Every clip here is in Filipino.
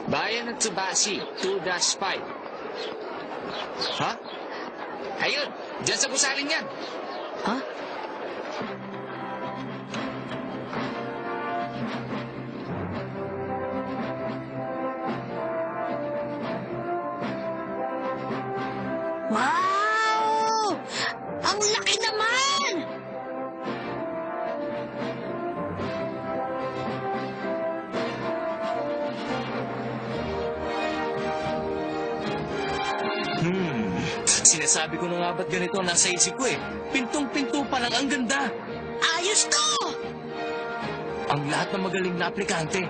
Bayan ng Tsubasi, 2-5. Ha? Ayun, dyan sa gusaling yan. Ha? Wow! Ang laki naman! Sinasabi ko na nga ba't ganito ang nasa isip ko eh. Pintong-pinto pa lang, ang ganda. Ayos to! Ang lahat ng magaling na aplikante.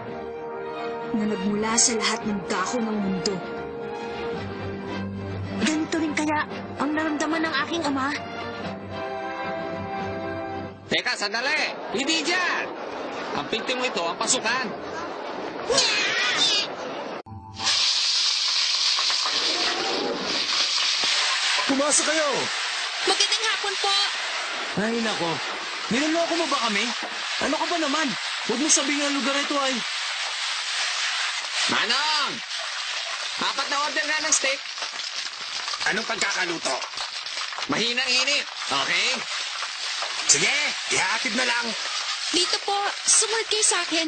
Na nagmula sa lahat ng dako ng mundo. Ganito rin kaya ang naramdaman ng aking ama. Teka, sandali. Hindi dyan. Ang pinting mo ito, ang pasukan. Pumasok kayo! Magandang hapon po. Ay, nako. Niloloko mo ba kami? Ano ka ba naman? Huwag mo sabihin ang lugar ito ay... Manong! 4 na order nga ng steak. Anong pagkakaluto? Mahinang init. Okay? Sige, ihahatid na lang. Dito po, sumunod kayo sa akin.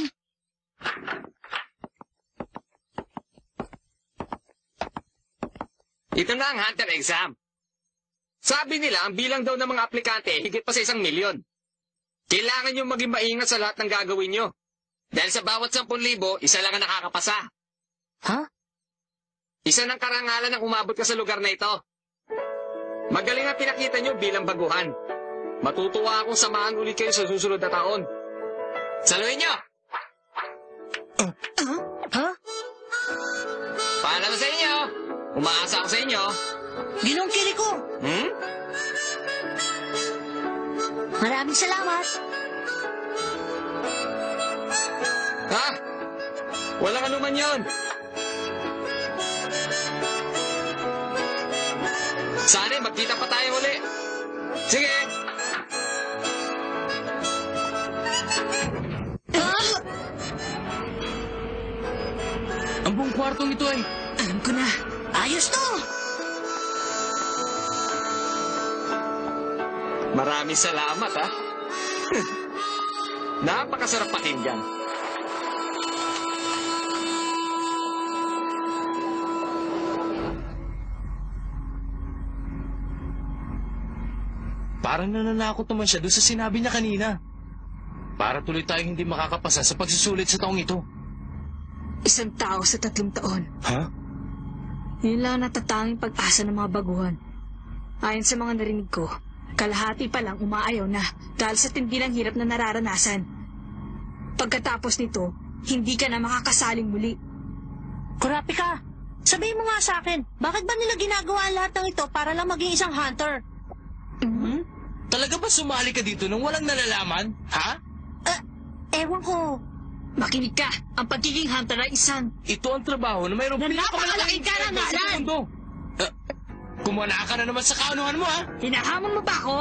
Ito na ang hunter exam. Sabi nila, ang bilang daw ng mga aplikante, higit pa sa 1 milyon. Kailangan nyo maging maingat sa lahat ng gagawin nyo. Dahil sa bawat 10,000, isa lang ang nakakapasa. Ha? Isa ng karangalan ang umabot ka sa lugar na ito. Magaling ang pinakita nyo bilang baguhan. Matutuwa akong samahan ulit kayo sa susunod na taon. Saluhin nyo! Ha? Paalam sa inyo! Umaasa ako sa inyo. Ginong Kiriko! Maraming salamat. Ha? Walang anuman yun. Sana magkita pa tayo uli. Sige. Ang buong kwartong ito ay... Alam ko na. Ayos to! Maraming salamat, ha? Napakasarap pakinggan. Parang nananakot naman siya doon sa sinabi niya kanina. Para tuloy tayong hindi makakapasa sa pagsusulit sa taong ito. 1 tao sa 3 taon. Ha? Yun lang ang natatanging pag-asa ng mga baguhan. Ayon sa mga narinig ko, kalahati pa lang umaayaw na dahil sa tindi ng hirap na nararanasan. Pagkatapos nito, hindi ka na makakasaling muli. Kurapika, sabihin mo nga sa akin, bakit ba nila ginagawa ang lahat ng ito para lang maging isang hunter? Talaga ba sumali ka dito nang walang nalalaman? Ha? Ewan ko. Makinig ka, ang pagiging hunter ay isang... Ito ang trabaho na mayroong napakalaking karangalan! sa mundo. Kumana ka na naman sa kaunuhan mo, ha? Hinahamon mo ba ako?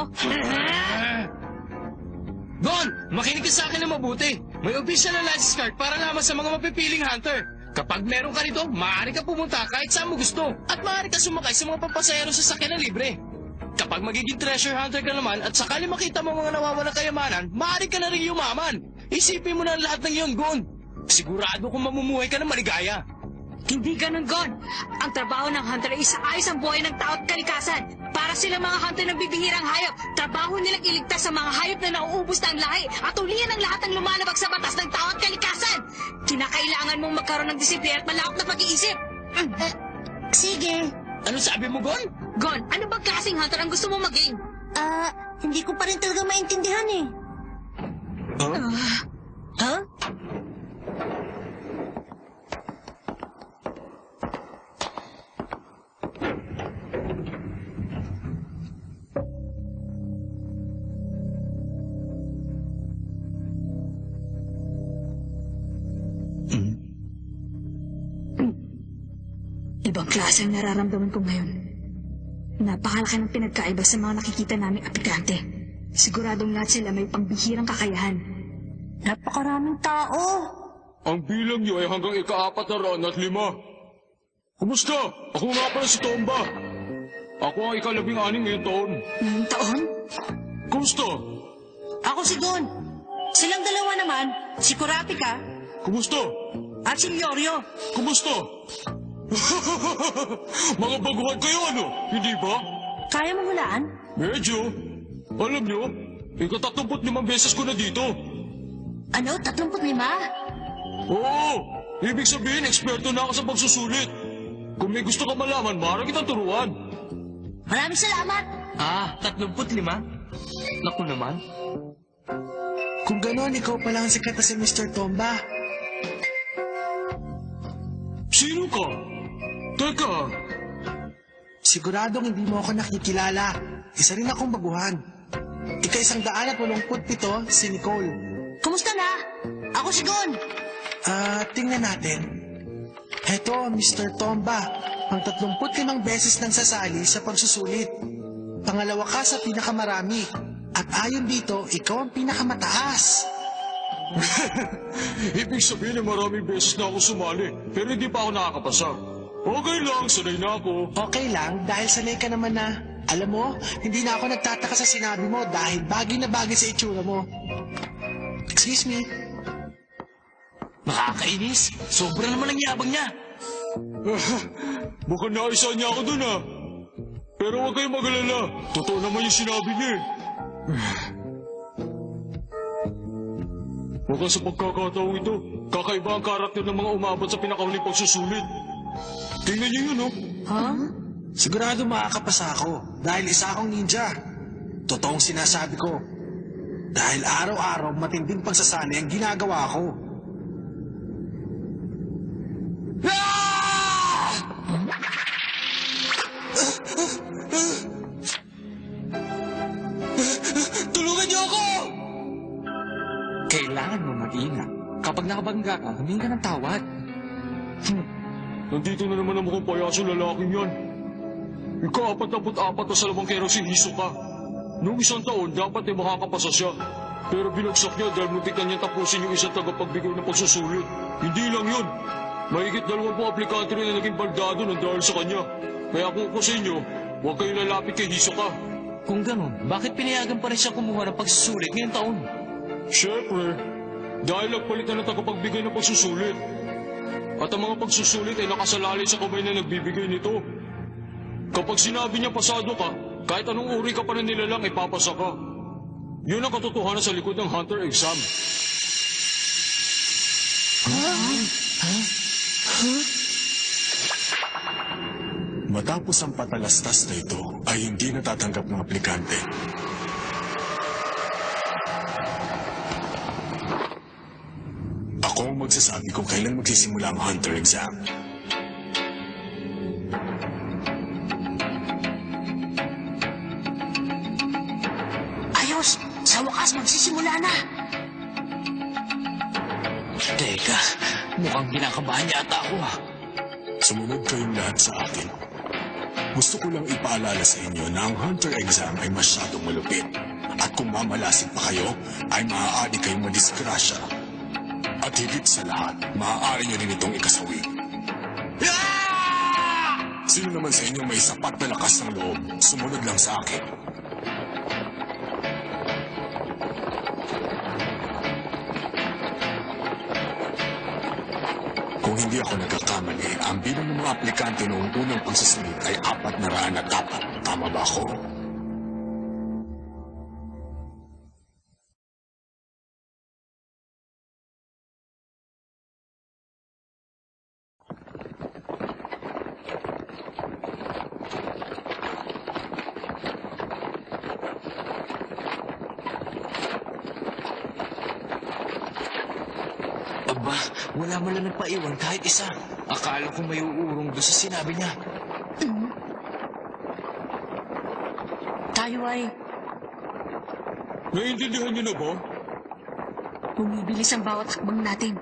Gon! Makinig ka sa akin na mabuti. May official na license card para lamang sa mga mapipiling hunter. Kapag meron ka nito, maaari ka pumunta kahit saan mo gusto. At maaari ka sumakay sa mga papasayero sa sakyan na libre. Kapag magiging treasure hunter ka naman at sakali makita mo mga nawawalang kayamanan, maaari ka na rin yumaman. Isipin mo na ang lahat ng iyon, Gon. Sigurado kung mamumuhay ka na maligaya. Hindi ganun, Gon. Ang trabaho ng hunter ay isaayos ang buhay ng tao at kalikasan. Para sila mga hunter ng bibihirang hayop, trabaho nilang iligtas sa mga hayop na nauubos na ang lahi at ulihan ang lahat ng lumalabag sa batas ng tao at kalikasan. Kinakailangan mong magkaroon ng disiplina at malawak na pag-iisip. Sige. Ano sabi mo, Gon? Gon, ano bang klaseng hunter ang gusto mo maging? Hindi ko pa rin talaga maintindihan eh. Ha? Ibang klase ang nararamdaman ko ngayon. Napakalaki ng pinagkaiba sa mga nakikita naming aplikante. Siguradong lahat sila may pangbihirang kakayahan. Napakaraming tao. Ang bilang niyo ay hanggang ika-405. Kumusta? Ako nga pala si Tomba. Ako ang ika-16 ngayong taon. Taon? Kumusta? Ako si Gon. Silang dalawa naman, si Kurapika Kumusta? at si Yoryo. Kumusta? Mga baguhan kayo ano? Hindi ba? Kaya mo hulaan? Medyo. Alam niyo, ika-35 beses ko na dito. Ano, 35? Oo! Ibig sabihin, eksperto na ako sa pagsusulit. Kung may gusto ka malaman, maaari kitang turuan. Maraming salamat. 35? Naku naman. Kung gano'n, ikaw pala ang sikat na si Mr. Tomba. Sino ka? Teka, Siguradong hindi mo ako nakikilala. Isa rin akong baguhan. Ika-187, si Nicole. Kumusta na? Ako si Gon. Tingnan natin. Heto, Mr. Tomba. Ang 35 beses nang sasali sa pagsusulit. Pangalawa ka sa pinakamarami. At ayon dito, ikaw ang pinakamataas. ibig sabihin na maraming beses na ako sumali, pero hindi pa ako nakakapasa. Okay lang, sanay na ako. Okay lang, dahil sanay ka naman na. Alam mo, hindi na ako nagtataka sa sinabi mo dahil bagay na bagay sa itsura mo. Excuse me. Nakakainis. Sobra naman ang yabang niya. Mukhang naisa niya ako dun Pero huwag kayong mag-alala. Totoo naman yung sinabi niya Mukhang sa pagkakataong ito, kakaiba ang karakter ng mga umabot sa pinakahuling pagsusulit. Tingnan niyo yun, Sigurado makakapasa ako dahil isa akong ninja. Totoong sinasabi ko. Dahil araw-araw matinding pagsasali ang ginagawa ko. Tulungan niyo ako! Kailangan mo mag-ingat. Kapag nakabangga ka, humingi ka ng tawad. Nandito na naman ang mukhang payaso lalaking yan. Ika-44 na sa lamangkero si Hisoka. Noong isang taon, dapat ay makakapasa siya. Pero binagsak niya dahil muntik na niya tapusin yung isang tagapagbigay ng pagsusulit. Hindi lang yun. Mahigit 20 aplikante rin na naging baldado ng dahil sa kanya. Kaya kung ako sa inyo, huwag kayong lalapit kay Hisoka. Kung ganun, bakit pinayagan pa rin siya kumuha ng pagsusulit ngayong taon? Siyempre, dahil nagpalitan ng tagapagbigay ng pagsusulit. At ang mga pagsusulit ay nakasalalay sa kamay na nagbibigay nito. Kapag sinabi niya pasado ka, kahit anong uri ka pa na nilalang, ipapasa ka. Yun ang katotohanan sa likod ng Hunter exam. Matapos ang patalastas na ito ay hindi natatanggap ng aplikante. Ako ang magsasabi kung kailan magsisimula ang Hunter exam. Ayos! Sa wakas, magsisimula na! Teka, mukhang kinakabahan yata ako Sumunod kayong lahat sa akin. Gusto ko lang ipaalala sa inyo na ang Hunter exam ay masyadong malupit. At kung mamalasin pa kayo, ay maaari kayong madisgrasya. At higit sa lahat, maaari nyo rin itong ikasawi. Sino naman sa inyo may sapat na lakas ng loob, sumunod lang sa akin. Kung hindi ako nagkakamali, ang bilang ng mga aplikante noong unang pagsusulit ay 404. Tama ba ako? Aba, wala mo lang nagpaiwan kahit isa. Akala ko may uurong doon sa sinabi niya. Tayo ay Naiintindihan niyo na ba? Bumibilis ang bawat hakbang natin.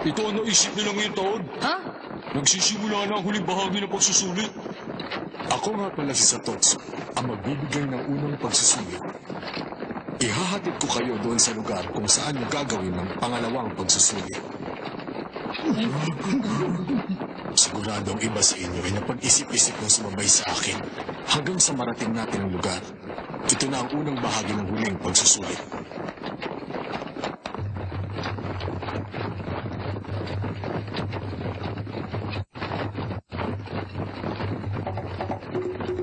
Ito ang naisip nilang ngayong taon. Ha? Nagsisimula na ang huling bahagi ng pagsusulit. Ako nga pala si Satotsu, ang magbibigay ng unang pagsusulit. Ihahatid ko kayo doon sa lugar kung saan nyo gagawin ang pangalawang pagsusulit. Sigurado ang iba sa inyo ay napag-isip-isip ng sumabay sa akin hanggang sa marating natin ang lugar. Ito na ang unang bahagi ng huling pagsusulit.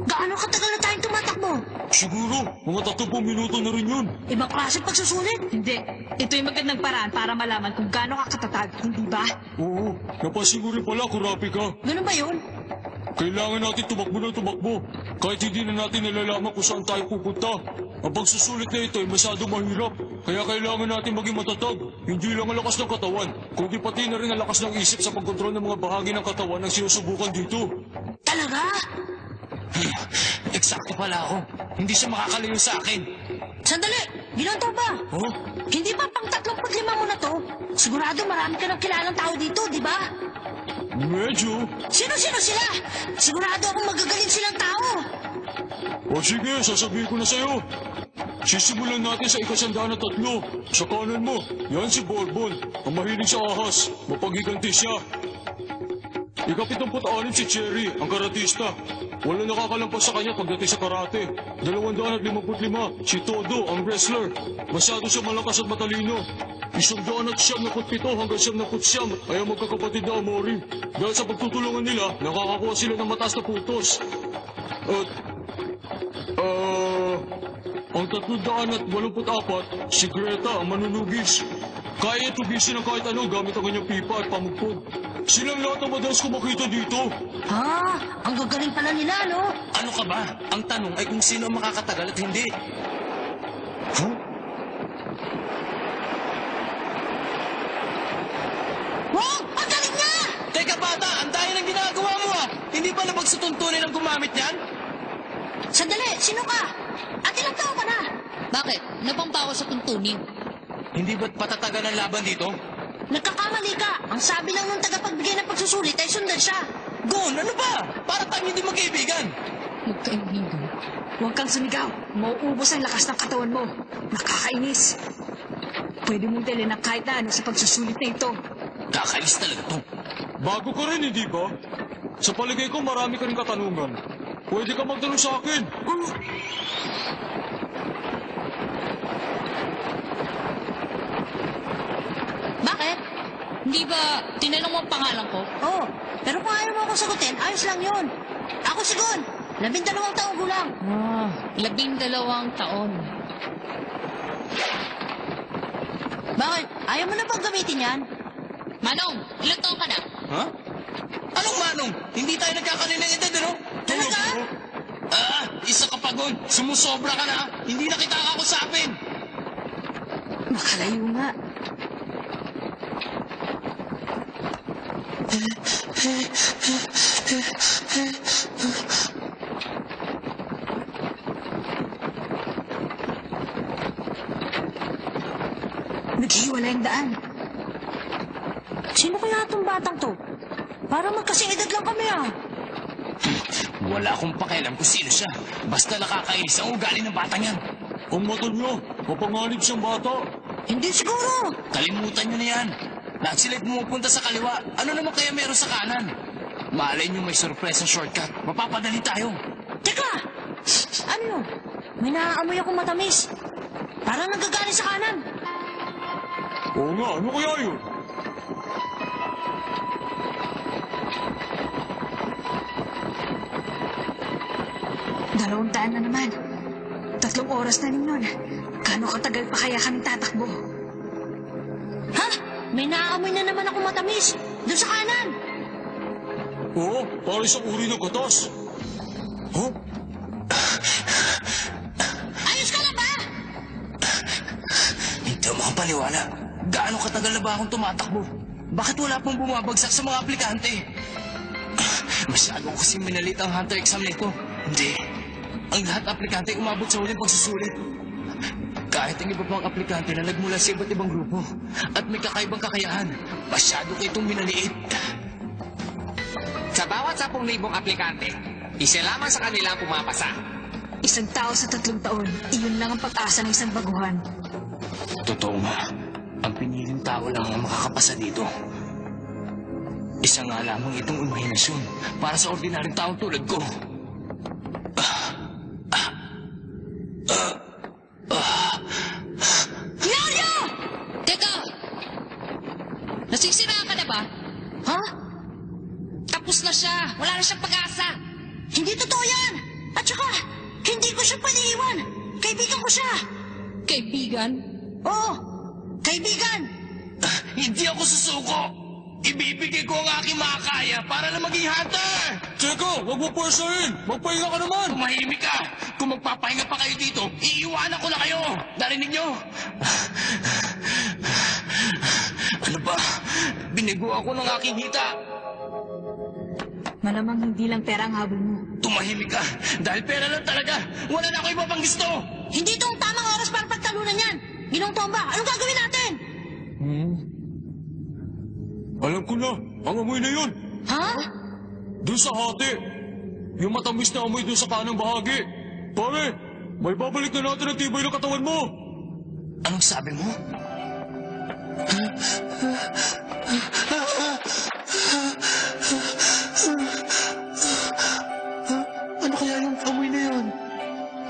Gaano katagal na tayong tumatakbo? Siguro, mga 30 minuto na rin yun. Ibang klase pagsusulit? Hindi. Ito yung magandang paraan para malaman kung gaano ka katatag, hindi ba? Oo, napansin ko rin pala, Kurapika. Ganun ba yun? Kailangan natin tumakbo ng tumakbo. Kahit hindi na natin nalalaman kung saan tayo pupunta. Ang pagsusulit na ito ay masyadong mahirap. Kaya kailangan natin maging matatag. Hindi lang ang lakas ng katawan, kundi pati na rin ang lakas ng isip sa pagkontrol ng mga bahagi ng katawan ang sinusubukan dito. Talaga? Eksakto pala ako. Hindi siya makakalayo sa akin. Sandali! Ginonto ba? Oh? Hindi ba pang 35 mo na to? Sigurado marami ka ng kilalang tao dito, di ba? Medyo. Sino-sino sila? Sigurado akong magagaling silang tao. O sige, sasabihin ko na sa'yo. Sisimulan natin sa 103. Sa kanan mo, yan si Borbon. Ang mahilig sa ahas. Mapaghiganti siya. 76 si Cherry, ang karatista. Wala nakakalampas sa kanya pagdating sa karate. 255 si Todo, ang wrestler. Masyado siya malakas at matalino. 197 hanggang 99 ay ang magkakapatid na Amori. Dahil sa pagtutulungan nila, nakakakuha sila ng mataas na putos. At, ang 384, si Greta, ang manunugis. Kaya tubisin ng kahit ano gamit ang kanyang pipa at pamugpog. Silang lahat ang madalas ko makita dito. Ha? Ang gagaling pala nila, no? Ano ka ba? Ang tanong ay kung sino ang makakatagal at hindi. Wow! Ang galing niya! Teka bata, ang daya ng ginagawa mo ah! Hindi ba labag sa tuntunin ang gumamit niyan? Sandali! Sino ka? At ilang taon ka na? Bakit? Napambawa sa tuntunin. Hindi ba't patatagal ang laban dito? Nagkakamali ka. Ang sabi lang nung tagapagbigay ng pagsusulit ay sundan siya. Gon, ano ba? Para tayong hindi magkaibigan. Magkaibigan. Huwag kang sumigaw. Mauubos ang lakas ng katawan mo. Nakakainis. Pwede mong dalhin ng kahit na ano sa pagsusulit na ito. Kakainis talaga to. Bago ka rin, hindi ba? Sa paligay ko, marami ka rin katanungan. Pwede ka magtanong sa akin. Bakit? Hindi ba tinanong mo ang pangalan ko? Oo. Pero kung ayaw mo akong sagutin, ayos lang yun. Ako si Gon. 12 taong gulang. 12 taon. Bakit? Ayaw mo na bang gamitin yan? Manong, ilang taon ka na? Ha? Anong manong? Hindi tayo nagkakanin ng edad, ano? Talaga? Isa ka pa, Gon. Sumusobra ka na. Hindi na kita kakusapin. Makalayo nga. Naghihiwalay ang daan. Sino kaya itong batang to? Para magkasing edad lang kami ah. Wala akong pakialam kung sino siya. Basta nakakainis ang ugali ng batang yan. Ang mata niya, mapanganib siyang bata. Hindi siguro. Kalimutan nyo na yan. Lahat sila'y pumupunta sa kaliwa. Ano naman kaya meron sa kanan? Malay nyo may surprise na shortcut. Mapapadali tayo. Teka! Ano yun? May naaamoy akong matamis. Parang nanggagaling sa kanan. Oo nga, ano kaya yun? Dalawang daan na naman. 3 oras na rin yun. Gano'ng katagal pa kaya kami tatakbo? Ha? May naaamoy na naman akong matamis. Doon sa kanan. Oo, para isang uri ng gatas. Huh? Ayos ka na ba? Hindi ako makapaniwala. Gaano katagal na ba akong tumatakbo? Bakit wala pong bumabagsak sa mga aplikante? Masyado kasi minalit ang hunter exam nito. Hindi. Ang lahat aplikante ay umabot sa huling pagsusulit. Kahit ang iba pang aplikante na nagmula sa iba't ibang grupo at may kakaibang kakayahan, masyado kayo itong minaliit. Sa bawat 10,000 aplikante, Isa lamang sa kanila ang pumapasa. Isang tao sa 3 taon, iyon lang ang pag-asa ng isang baguhan. Totoo nga. Ang piniling tao lang ang makakapasa dito. Isa nga lamang itong imahinasyon para sa ordinaryong taong tulad ko. Leonardo! Teka! Nasisira ka na ba? Ha? Tapos na siya. Wala na siyang pag-asa. Hindi totoo yan! At saka, hindi ko siya paniiwan! Kaibigan ko siya! Kaibigan? Oo! Kaibigan! Hindi ako susuko! Ibibigay ko ang aking makakaya para na maging hunter! Teka, huwag mo pwersahin! Magpahinga ka naman! Tumahimik ka! Kung magpapahinga pa kayo dito, iiwanan ko na kayo! Narinig nyo? Ano ba? Binigo ako ng aking hita! Malamang hindi lang pera ang habol mo. Tumahimik ka! Dahil pera lang talaga! Wala na ako iba pang gusto! Hindi ito ang tamang oras para pagtalunan yan! Ginong Tomba, anong gagawin natin? Alam ko na, ang amoy na yun! Ha? Doon sa hati! Yung matamis na amoy doon sa kanang bahagi! Pare, may babalik na natin ang tibay ng katawan mo! Anong sabi mo? Ano kaya yung amoy na yun?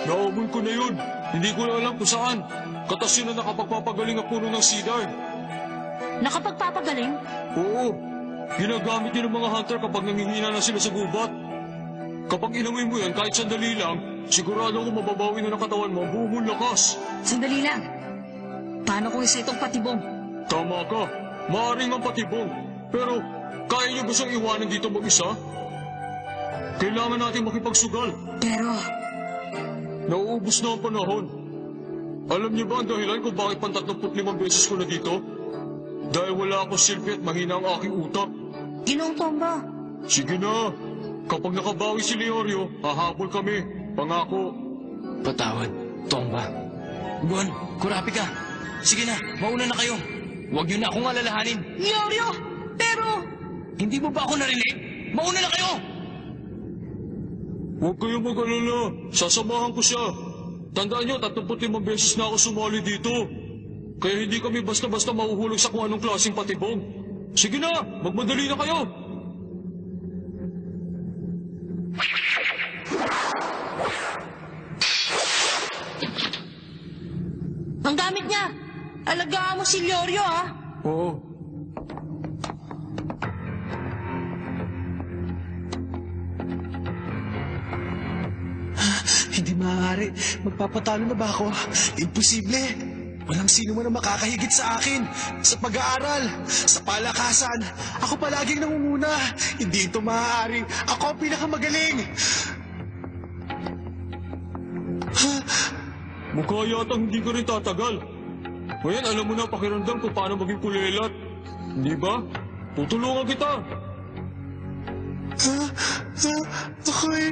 Naamoy ko na yun! Hindi ko na alam kung saan! Katas yun na nakapagpapagaling ang puno ng cedar! Nakapagpapagaling? Oo, ginagamit yun ng mga hunter kapag nangihina na sila sa gubat. Kapag inamoy mo yan kahit sandali lang, sigurado ako mababawi na ng katawan mo ang buong mong lakas. Sandali lang. Paano kung isa itong patibong? Tama ka, maaaring ang patibong. Pero kaya niyo ba siyang iwanan dito mag-isa? Kailangan natin makipagsugal. Pero, Nauubos na ang panahon. Alam niyo ba ang dahilan kung bakit pang 35 beses ko na dito? Dahil wala akong silbi at mahina ang aking utak. Ginong Tomba, Sige na, kapag nakabawi si Leorio, hahabol kami. Pangako. Patawad, Tomba. Buwan, kurapi ka. Sige na, mauna na kayo. Huwag niyo na akong alalahanin. Leorio! Pero, Hindi mo ba ako narinig? Mauna na kayo! Huwag kayong mag-alala. Sasamahan ko siya. Tandaan niyo, 35 beses na ako sumali dito. Kaya hindi kami basta-basta mahuhulog sa kung anong klaseng patibong. Sige na, magmadali na kayo. ang gamit niya. Alagaan mo si Leorio, ha? Oo. Hindi maaari. Magpapatalo na ba ako? Imposible. Walang sino man ang makakahigit sa akin. Sa pag-aaral, sa palakasan. Ako palaging nangunguna. Hindi ito maaari. Ako ang pinakamagaling. Mukha yatang hindi ka rin tatagal. Ngayon, alam mo na ang pakiramdam kung paano maging kulelat. Hindi ba? Tutulungan kita. Ako'y...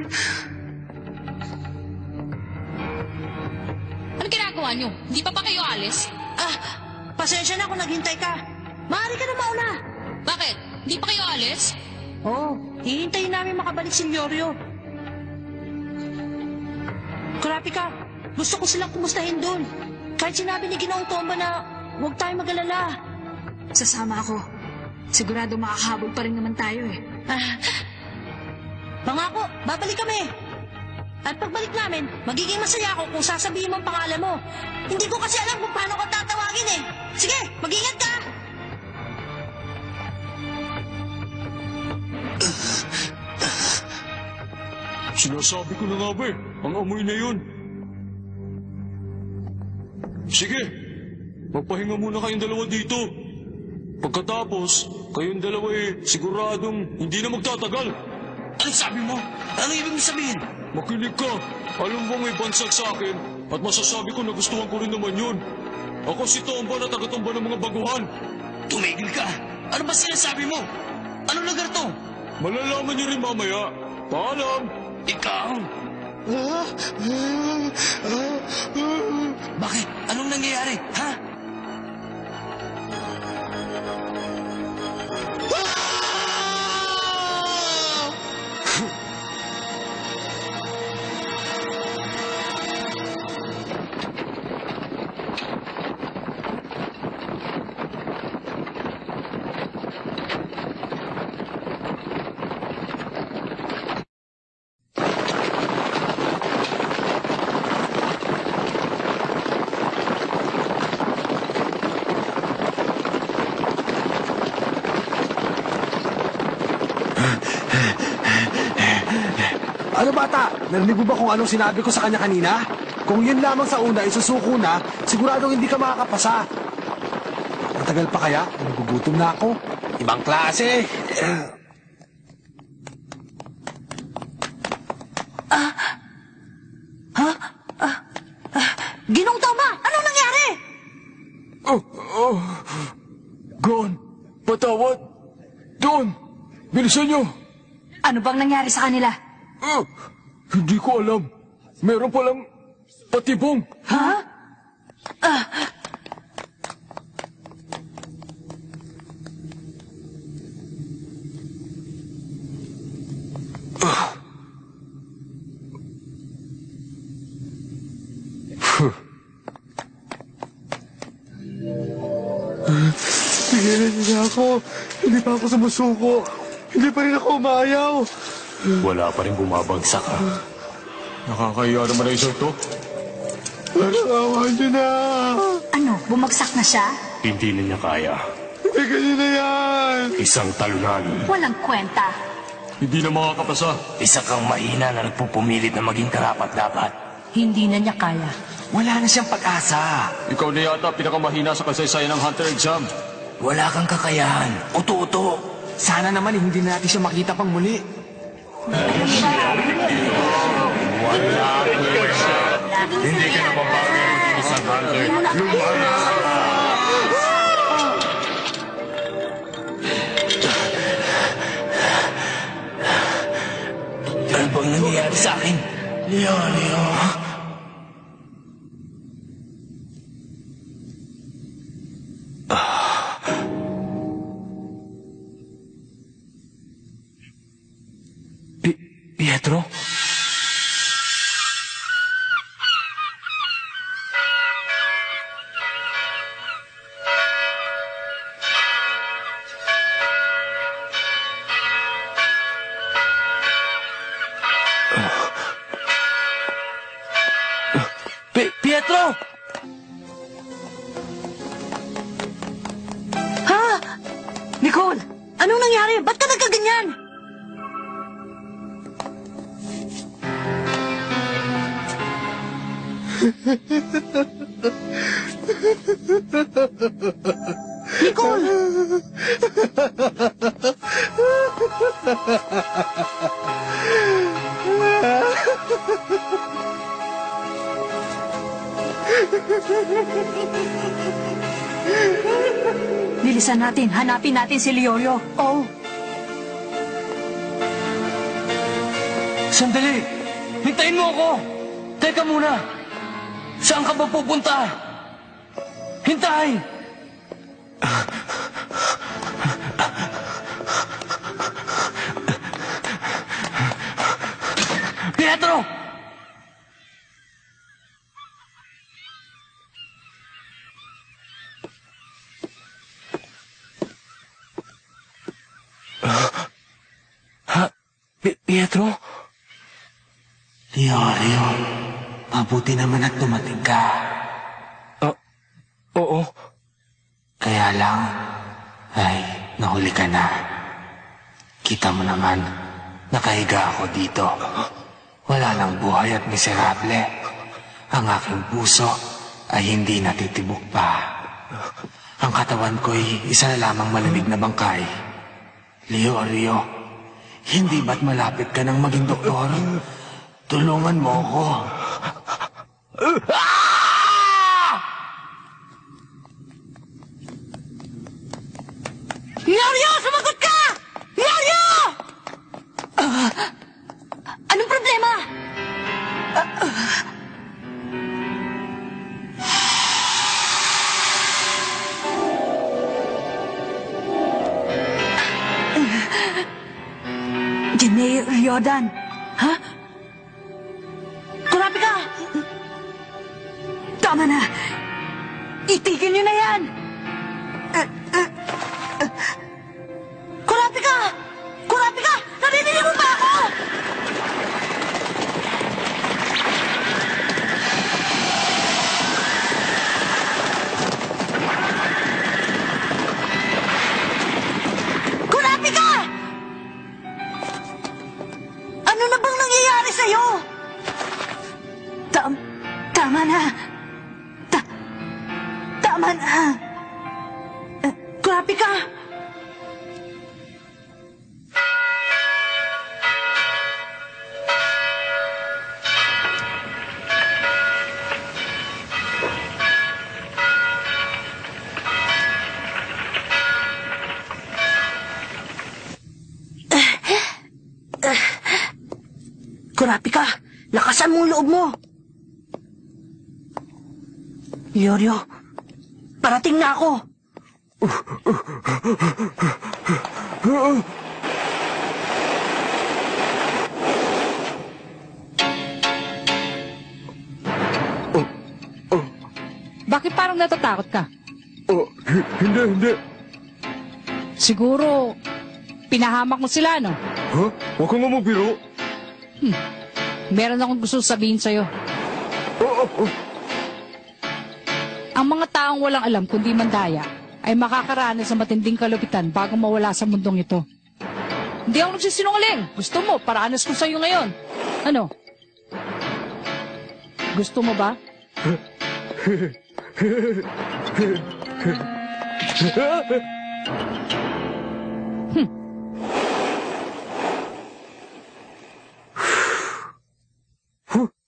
Ano ginagawa niyo? Hindi pa kayo alis? Pasensya na kung naghintay ka. Maaari ka na mauna. Bakit? Hindi pa kayo alis? Oo, hihintayin namin makabalik si Leorio. Kurapi ka, gusto ko silang kumustahin doon. Kahit sinabi ni Ginoong Tomba na huwag tayong mag-alala. sasama ako. Sigurado makakahabol pa rin naman tayo eh. Pangako, babalik kami. At pagbalik namin, magiging masaya ako kung sasabihin mo ang pangalan mo. Hindi ko kasi alam kung paano ka tatawagin eh. Sige, mag-ingat ka! Sinasabi ko na nga ba eh, ang amoy na yun. Sige, magpahinga muna kayong dalawa dito. Pagkatapos, kayong dalawa siguradong hindi na magtatagal. Anong sabi mo? Ano ibig sabihin? Makinig ka. Alam mo may bansag sa akin at masasabi ko na gustuhan ko rin naman yun. Ako si Tomba na taga-Tomba ng mga baguhan. Tumigil ka. Ano ba sinasabi mo? Anong lugar to? Malalaman niyo rin mamaya. Paalam. Ikaw? Bakit? Anong nangyayari? Ha? bata, narinig mo ba kung anong sinabi ko sa kanya kanina? Kung yun lamang sa una, isusuko na, siguradong hindi ka makakapasa. Matagal pa kaya? Nagugutom na ako. Ibang klase. Ginong Tomba, anong nangyari? Gon, patawad. Doon, bilisan niyo. Ano bang nangyari sa kanila? Hindi ko alam. Meron palang patibong. Ha? Pigilan niyo na ako. Hindi pa ako sumusuko. Hindi pa rin ako umayaw. Wala pa rin bumabagsak ha. Nakakahiya naman na isang to. Parang awa niyo na. Ano, bumagsak na siya? Hindi na niya kaya. Hindi kanina yan. Isang talunan. Walang kwenta. Hindi na makakapasa. Isa kang mahina na nagpupumilit na maging karapat-dapat. Hindi na niya kaya. Wala na siyang pag-asa. Ikaw na yata pinakamahina sa kasaysayan ng Hunter exam. Wala kang kakayahan. Uto-uto. Sana naman hindi na natin siya makita pang muli. Hindi ka na babagay maging isang hunter. Lumakas ka! Ano bang nangyayari sa akin? Leo. Pietro? Pietro! Ha? Nicole, anong nangyari? Ba't ka nagkaganyan? Nicole! Bilisan natin, hanapin natin si Leorio. Oh, Sandali! Hintayin mo ako! Teka muna! Saan ka ba pupunta? Hintay! Pietro! Pietro? Leo, mabuti naman at dumating ka. Oo. Kaya lang, ay, nahuli ka na. Kita mo naman, nakahiga ako dito. Wala lang buhay at miserable. Ang aking puso ay hindi natitibok pa. Ang katawan ko'y isa na lamang malamig na bangkay. Leo, hindi ba't malapit ka nang maging doktor? Tulungan mo ako. Leorio, sumagot ka! Leorio! Anong problema? Janae Riodan. Ha? Kurabi ka! Tama na! Itigil niyo na yan! Kurabi ka! Kurabi ka! Narinig mo ba ako? Kurabi ka! Ano na bang nangyayari sa'yo? Tama na. Tama na. Kurapika! Kurapika, lakasan mo ang loob mo. Yoryo, parating na ako. Bakit parang natatakot ka? Hindi. Siguro, pinahamak mo sila, no? Ha? Huwag kang mabiro. Meron akong gusto sabihin sa'yo. Ang mga taong walang alam kundi mandaya ay makakaranas sa matinding kalupitan bago mawala sa mundong ito. Hindi ako nagsisinungaling. Gusto mo, paraanas ko sa'yo ngayon. Ano? Gusto mo ba?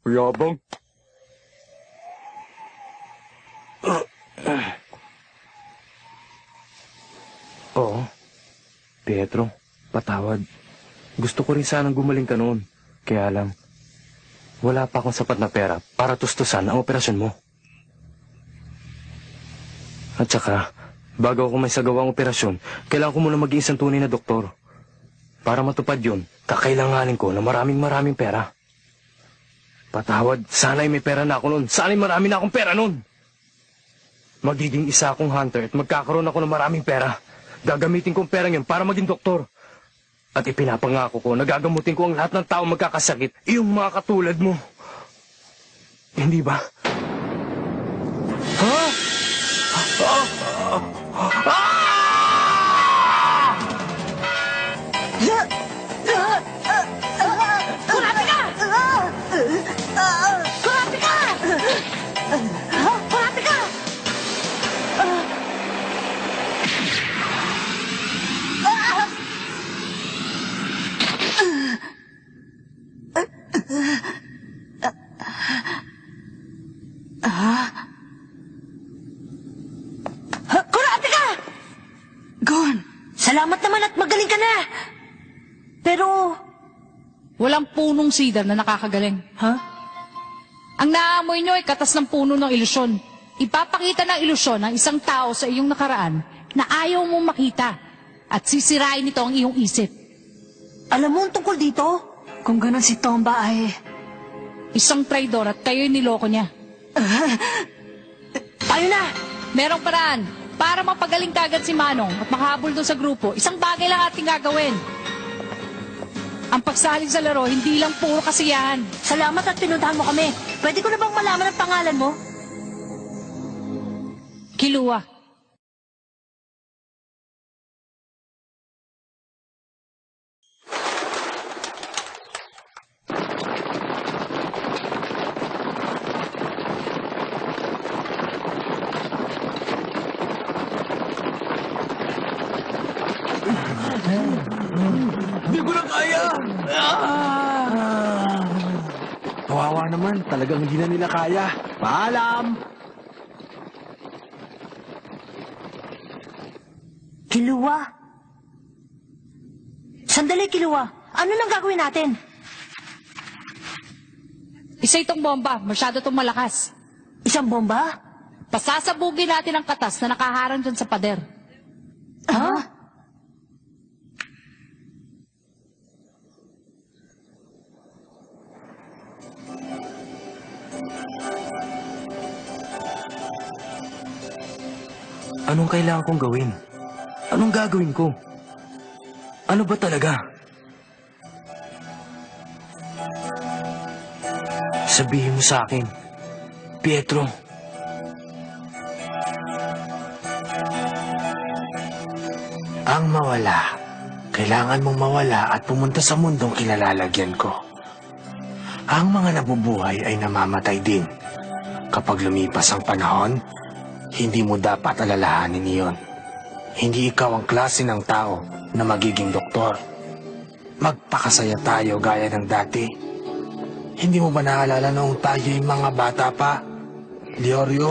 Yabang. Oo. Pietro, patawad. Gusto ko rin sanang gumaling ka noon. Kaya lang, wala pa akong sapat na pera para tustusan ang operasyon mo. At saka, bago ako may sagawang operasyon, kailangan ko muna maging isang tunay na doktor. Para matupad yun, kakailanganin ko na maraming pera. Patawad, sana'y may pera na ako noon. Sana'y marami na akong pera noon. Magiging isa akong hunter at magkakaroon ako ng maraming pera. Gagamitin kong perang yun para maging doktor. At ipinapangako ko na gagamutin ko ang lahat ng tao magkakasakit. Yung mga katulad mo. Hindi ba? Ha? Kurapika! Kurapika! Kurapika! Kurapika! Gon, salamat naman at magaling ka na. Pero, Walang punong cedar na nakakagaling. ha? Ang naamoy nyo ay katas ng puno ng ilusyon. Ipapakita ng ilusyon ng isang tao sa iyong nakaraan na ayaw mong makita at sisirain nito ang iyong isip. Alam mo ang tungkol dito? Kung ganon si Tomba ay... Isang traidor at kayo'y niloko niya. Tayo na! Merong paraan para mapagaling kagad si Manong at makahabol doon sa grupo. Isang bagay lang ating gagawin. Ang pagsaling sa laro, hindi lang puro kasiyahan. Salamat at pinuntahan mo kami. Pwede ko na bang malaman ang pangalan mo? Kilua. Hindi ko na kaya! Kawawa naman, talagang hindi na nila kaya. Paalam! Kilua? Sandali, Kilua. Ano nang gagawin natin? Isa itong bomba, masyado itong malakas. Isang bomba? Pasasabugin natin ang katas na nakaharang dyan sa pader. Ha? Anong kailangan kong gawin? Anong gagawin ko? Ano ba talaga? Sabihin mo sa akin, Pietro. Ang mawala. Kailangan mong mawala at pumunta sa mundong kinalalagyan ko. Ang mga nabubuhay ay namamatay din. Kapag lumipas ang panahon, hindi mo dapat alalahanin iyon. Hindi ikaw ang klase ng tao na magiging doktor. Magpakasaya tayo gaya ng dati. Hindi mo ba naalala noong tayo'y mga bata pa, Leorio?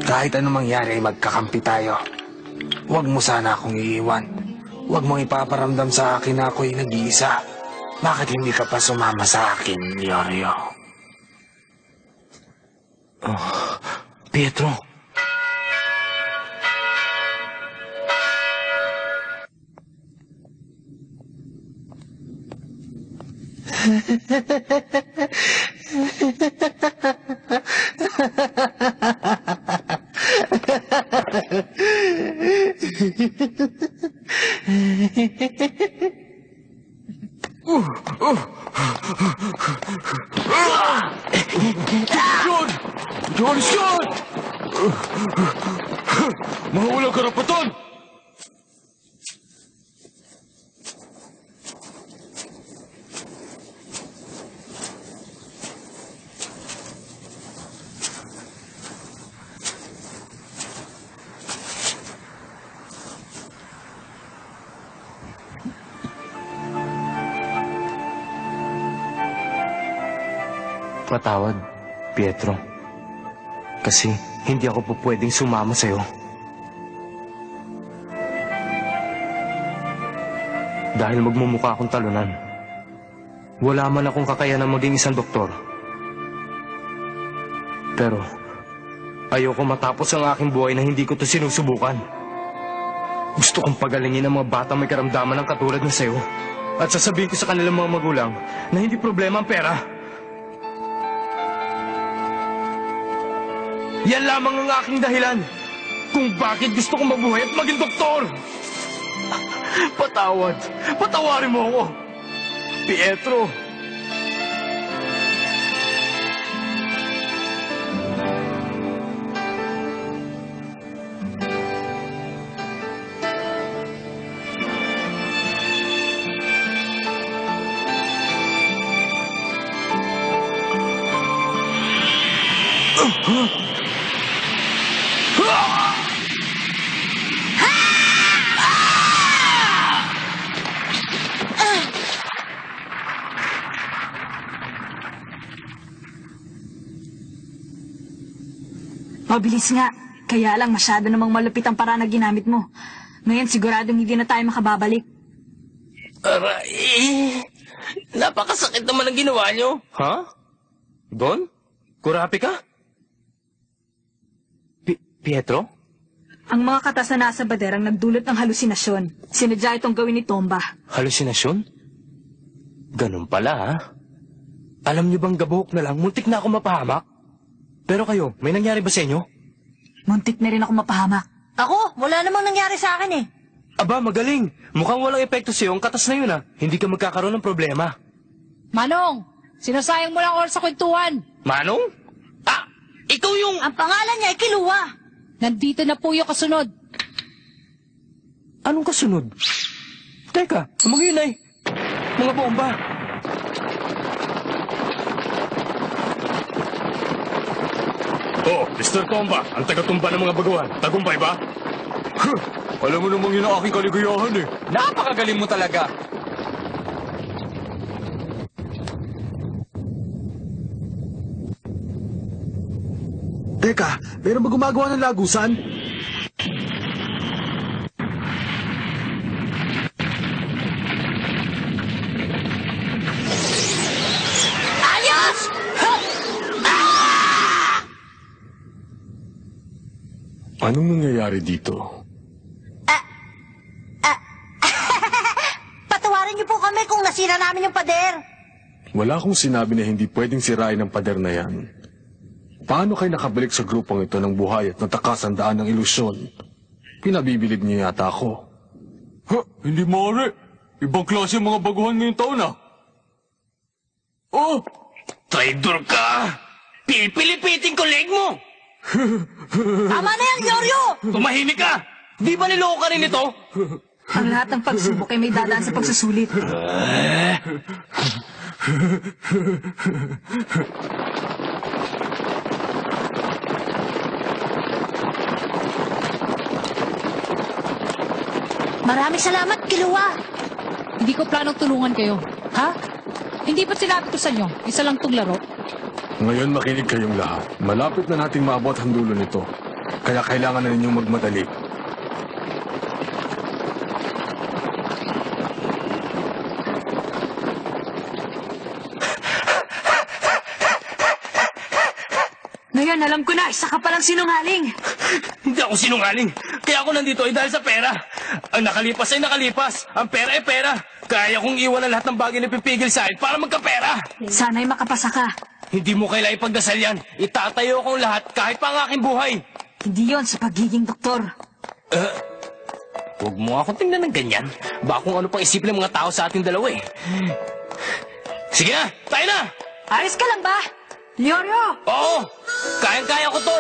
Kahit anong mangyari ay magkakampi tayo. Huwag mo sana akong iiwan. Huwag mong ipaparamdam sa akin na ako'y nag-iisa. Bakit hindi ka pa sumama sa akin, Leorio? Oh, Pietro. John! John Scott! Mga walang karapatan! Patawad, Pietro. Kasi hindi ako po pwedeng sumama sa'yo. Dahil magmumukha akong talunan. Wala man akong kakayanan maging isang doktor. Pero ayoko matapos ang aking buhay na hindi ko to sinusubukan. Gusto kong pagalingin ang mga batang may karamdaman ng katulad na sa'yo. At sasabihin ko sa kanilang mga magulang na hindi problema ang pera. Yan lamang ang aking dahilan kung bakit gusto kong mabuhay at maging doktor. Patawad. Patawarin mo ako, Pietro. Mabilis nga. Kaya lang masyado namang malupit ang paraan na ginamit mo. Ngayon siguradong hindi na tayo makababalik. Aray! Napakasakit naman ang ginawa nyo. Ha? Don? Kurapi ka? Pietro? Ang mga katas na nasa bader ang nagdulot ng halusinasyon. Sinadya itong gawin ni Tomba. Halusinasyon? Ganun pala, ha? Alam niyo bang gabuhok na lang, muntik na ako mapahamak? Pero kayo, may nangyari ba sa inyo? Muntik na rin ako mapahamak. Ako, wala namang nangyari sa akin eh. Aba, magaling. Mukhang walang epekto sa'yo ang katas na yun, ha? Hindi ka magkakaroon ng problema. Manong, sinasayang mo lang oras sa kwentuhan. Manong? Ah, ikaw yung... Ang pangalan niya ay Kiluwa. Nandito na po yung kasunod. Anong kasunod? Teka, mga yun ay... mga bomba. Oh, Mr. Tomba, ang taga-tumba ng mga baguhan. Tagumpay ba? Alam mo namang yun ang aking kaligayahan eh. Napakagaling mo talaga. Teka, meron ba gumagawa ng lagusan? Ayos! Anong nangyayari dito? Patawarin niyo po kami kung nasira namin yung pader. Wala akong sinabi na hindi pwedeng sirain ang pader na yan. Paano kayo nakabalik sa grupong ito ng buhay at natakasan daan ng ilusyon? Pinabibilib niyo yata ako. Ha? Hindi maaari. Ibang klase ang mga baguhan ngayong taon ah. Oh! Traidor ka! Pipilipitin ko leg mo! Tama na yan, Leorio! Tumahimik ka! Di ba niloko ka rin ito? Ang lahat ng pagsubok ay may dadaan sa pagsusulit. Maraming salamat, Kilua. Hindi ko planong tulungan kayo. Ha? Hindi ba sinabi ko sa inyo, isa lang tong laro? Ngayon makinig kayong lahat. Malapit na nating maabot ang dulo nito. Kaya kailangan na ninyong magmadali. Ngayon, alam ko na, isa ka palang sinungaling. Hindi ako sinungaling. Kaya ako nandito ay dahil sa pera. Ang nakalipas ay nakalipas. Ang pera ay pera. Kaya kong iwan ang lahat ng bagay na pipigil sa akin para magkapera. Sana'y makapasa ka. Hindi mo kailangan ipagdasal yan. Itatayo kong lahat kahit pa ang aking buhay. Hindi yon sa pagiging doktor. Huwag mo akong tingnan ng ganyan. Baka kung ano pang isipin ng mga tao sa ating dalawa eh. Sige na, tayo na! Ayos ka lang ba? Leorio! Oo! Kayang-kaya ko to!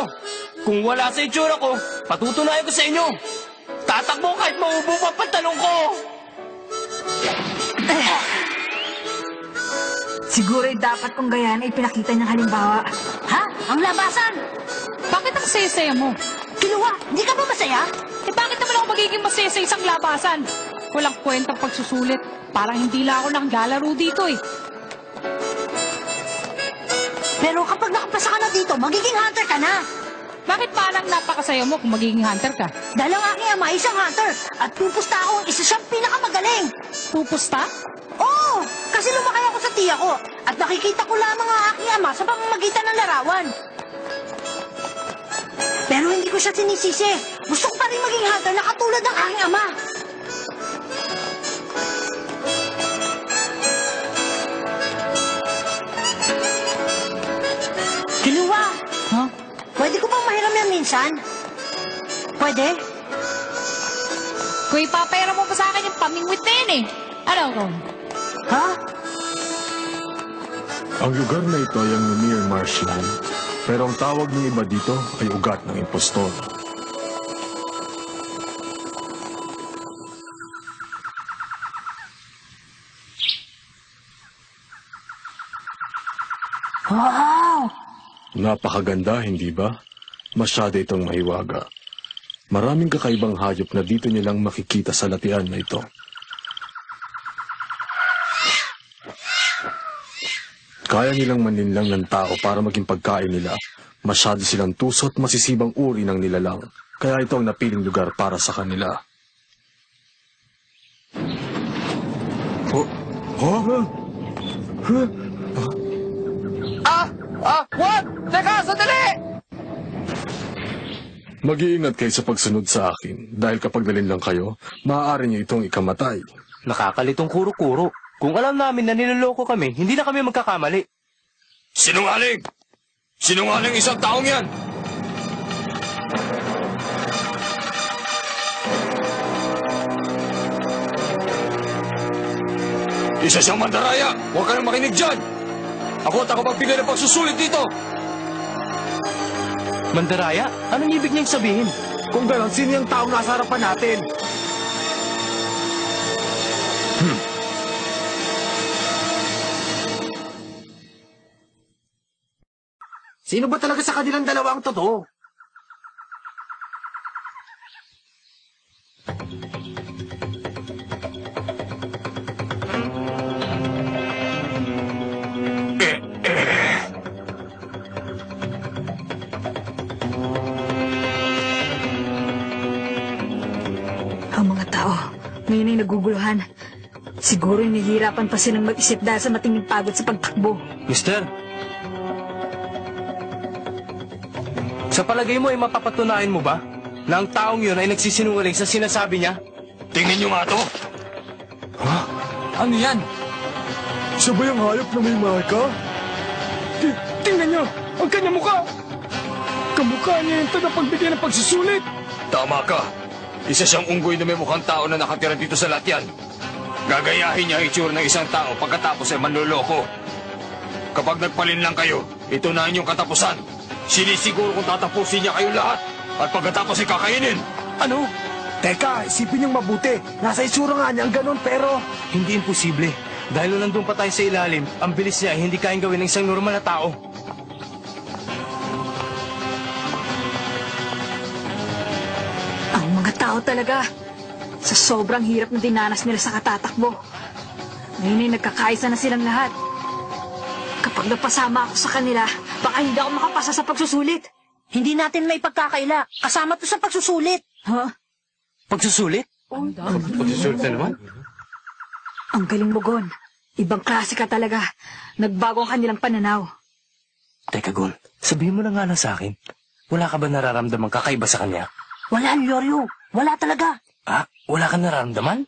Kung wala sa itsura ko, patutunayan ko sa inyo! Tatakbo kahit maubo pa pantalong ko! Siguro dapat kong gayaan ay pinakita niyang halimbawa. Ha? Ang labasan! Bakit ang saya-saya mo? Kilua, hindi ka ba masaya? Eh bakit naman ako magiging masaya sa isang labasan? Walang kwentang pagsusulit. Parang hindi lang ako naglalaro dito eh. Pero kapag nakapasa ka na dito, magiging hunter ka na. Bakit parang napakasaya mo kung magiging hunter ka? Dahil ang aking ama isang hunter at pupusta akong isa siyang pinakamagaling. Pupusta? Oo, kasi lumakay ako sa tiya ko at nakikita ko lamang ang aking ama sa pamamagitan ng larawan. Pero hindi ko siya sinisisi. Gusto ko pa rin maging hunter na katulad ng aking ama. Kilua, Ha? pwede ko bang mahiram yan minsan? Pwede? Kung ipapera mo pa sa akin yung pamingwit na yun eh. Ano, Ron? Ha? Ang lugar na ito ay ang Lumir Marshland. Pero ang tawag ng iba dito ay ugat ng impostor. Wow! Napakaganda, hindi ba? Masyado itong mahiwaga. Maraming kakaibang hayop na dito nilang makikita sa latian na ito. Kaya nilang maninlang ng tao para maging pagkain nila. Masyado silang tuso at masisibang uri ng nilalang. Kaya ito ang napiling lugar para sa kanila. What? Teka, sandali! Mag-iingat kayo sa pagsunod sa akin. Dahil kapag nalinlang kayo, maaari niyo itong ikamatay. Nakakalitong kuro-kuro. Kung alam namin na niloloko kami, hindi na kami magkakamali. Sinungaling! Sinungaling isang taong yan! Isa siyang mandaraya! Huwag ka nang makinig dyan! Ako at ako magbigay ng pagsusulit dito! Mandaraya? Anong ibig niyang sabihin? Kung gano'n, sino yung taong nasa harapan natin? Sino ba talaga sa kanilang dalawa ang totoo? Ang mga tao, ngayon ay naguguluhan. Siguro nahihirapan pa silang mag-isip dahil sa matinding pagod sa pagtakbo. Mister? Sa palagay mo ay mapapatunayan mo ba na ang taong yun ay nagsisinungaling sa sinasabi niya? Tingnan niyo nga to! Ano yan? Siya ba yung hayop na may marka? Tingnan niyo! Ang kanyang mukha! Kamukha niya yung tagapagbigay ng pagsusulit! Tama ka! Isa siyang unggoy na may mukhang tao na nakatira dito sa latyan. Gagayahin niya ang itsura ng isang tao pagkatapos ay manloloko. Kapag nagpalin lang kayo, ito na inyong katapusan. Sinisiguro kung tatapusin niya kayong lahat at pagkatapos ay kakainin. Ano? Teka, isipin niyong mabuti. Nasa itsura nga niya ang ganun, pero... Hindi imposible. Dahil nung nandun pa tayo sa ilalim, ang bilis niya ay hindi kayang gawin ng isang normal na tao. Ang mga tao talaga. Sa sobrang hirap na dinanas nila sa katatakbo. Ngayon ay nagkakaisa na silang lahat. Kapag napasama ako sa kanila, baka hindi ako makapasa sa pagsusulit. Hindi natin may pagkakaila. Kasama to sa pagsusulit. Ha? Pagsusulit? Pagsusulit na naman? Ang galing mo, Gon. Ibang klase ka talaga. Nagbago ang kanilang pananaw. Teka, Gon. Sabihin mo na nga lang sa akin. Wala ka ba nararamdamang kakaiba sa kanya? Wala, Lyoryo. Wala talaga. Ah, wala ka nararamdaman?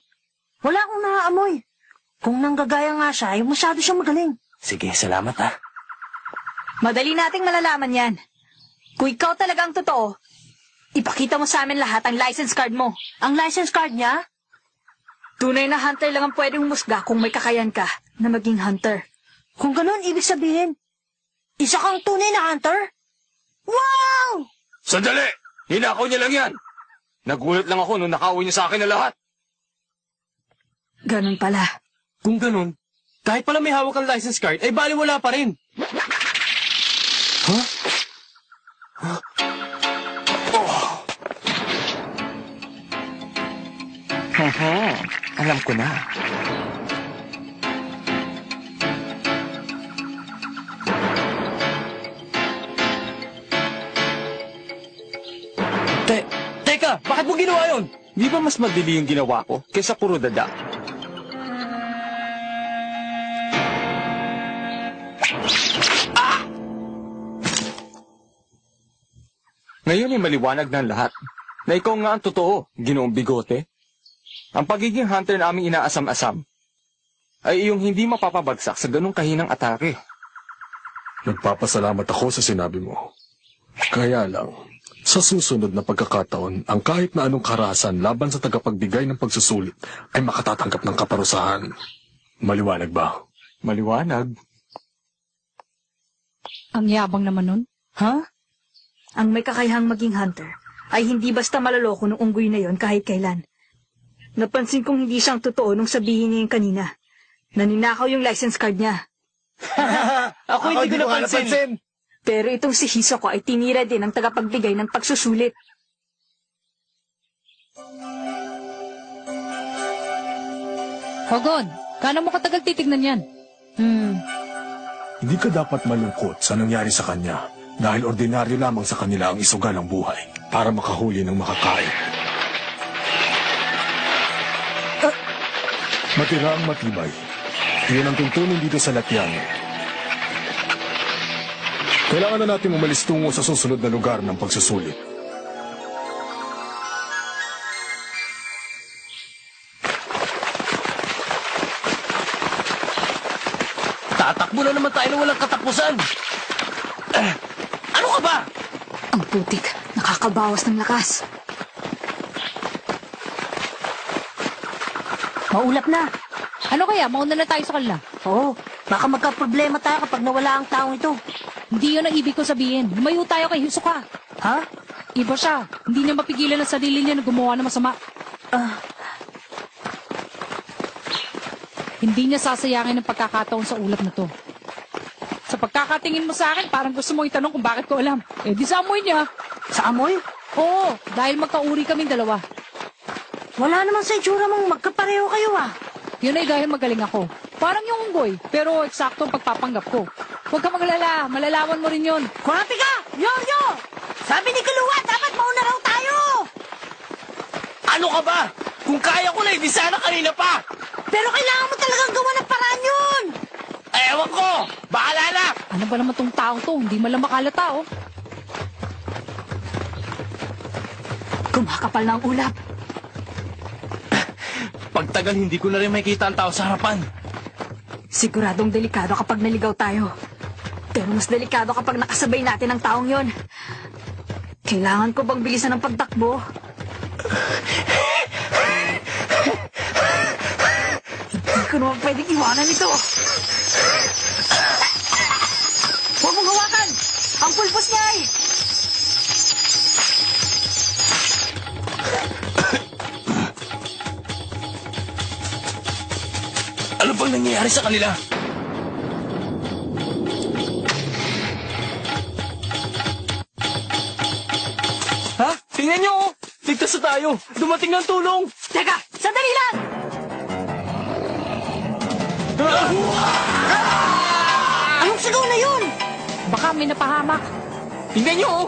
Wala akong naaamoy. Kung nanggagaya nga siya, ay masyado siyang magaling. Sige, salamat ha. Madali nating malalaman yan. Kung ikaw talaga ang totoo, ipakita mo sa amin lahat ang license card mo. Ang license card niya? Tunay na hunter lang ang pwedeng humusga kung may kakayan ka na maging hunter. Kung ganun, ibig sabihin, isa kang tunay na hunter? Wow! Sandali! Hinakaw niya lang yan! Nagulat lang ako nung nakauwi niya sa akin na lahat. Ganun pala. Kung ganun, kahit pala may hawak ang license card, ay baliwala pa rin. Huh? Alam ko na. Teka, bakit mo ginawa yun? Di ba mas madali yung ginawa ko kaysa puro dada? Ngayon ay maliwanag ng lahat na ikaw nga ang totoo, Ginoong Bigote. Ang pagiging hunter na aming inaasam-asam ay iyong hindi mapapabagsak sa ganong kahinang atake. Nagpapasalamat ako sa sinabi mo. Kaya lang, sa susunod na pagkakataon, ang kahit na anong karahasan laban sa tagapagbigay ng pagsusulit ay makatatanggap ng kaparusahan. Maliwanag ba? Maliwanag. Ang yabang naman nun. Ha? Ang may kakayahang maging hunter ay hindi basta malaloko ng unggoy na yon kahit kailan. Napansin kong hindi siyang totoo nung sabihin niya yung kanina. Naninakaw yung license card niya. Ako hindi ko napansin. Pero itong si Hisoko ay tinira din ang tagapagbigay ng pagsusulit. Hogon, gaano mo katagal titignan yan? Hindi ka dapat malungkot sa nangyari sa kanya dahil ordinaryo lamang sa kanila ang isugal ng buhay para makahuli ng makakain. Matira ang matibay. Iyon ang tuntunin dito sa Latyan. Kailangan na natin umalis tungo sa susunod na lugar ng pagsusulit. Tatakbo na naman tayo na walang katapusan. Ano ka ba? Ang putik, nakakabawas ng lakas. Maulap na. Ano kaya? Mauna na tayo sa kanila. Oo, baka magka-problema tayo kapag nawala ang taong ito. Hindi yun ang ibig ko sabihin. Lumayo tayo kay Hisoka. Ha? Iba siya. Hindi niya mapigilan ang sarili niya na gumawa ng masama. Hindi niya sasayangin ang pagkakataon sa ulap na to. Sa pagkakatingin mo sa akin, parang gusto mo itanong kung bakit ko alam. Eh di sa amoy niya. Sa amoy? Oo, dahil magkauri kaming dalawa. Wala naman sa itsura mong magkapareho kayo ah. Yun ay dahil magaling ako. Parang yung unggoy, pero eksakto ang pagpapanggap ko. Huwag ka maglala, malalaman mo rin yun. Kurati ka! Yoryo! Sabi ni Kaluwa, dapat mauna raw tayo! Ano ka ba? Kung kaya ko na, di sana kanina pa. Pero kailangan mo talagang gawa ng paraan yun! Ewan ko! Bahala na! Ano ba naman tong taong to? Hindi man lang makalata, oh. Kumakapal na ang ulap. Pagtagal, hindi ko na rin makikita ang tao sa harapan. Siguradong delikado kapag naligaw tayo. Pero mas delikado kapag nakasabay natin ang taong yon. Kailangan ko bang bilisan ang pagtakbo? Hindi ko naman pwedeng iwanan ito. Huwag mong hawakan! Ang pulpos niya ay... Ano bang nangyayari sa kanila? Ha? Tingnan niyo, oh! Ligtas Ligtas na tayo! Dumating ng tulong! Teka, sandali lang! Anong sigaw na yun? Baka may napahamak. Tingnan nyo, oh.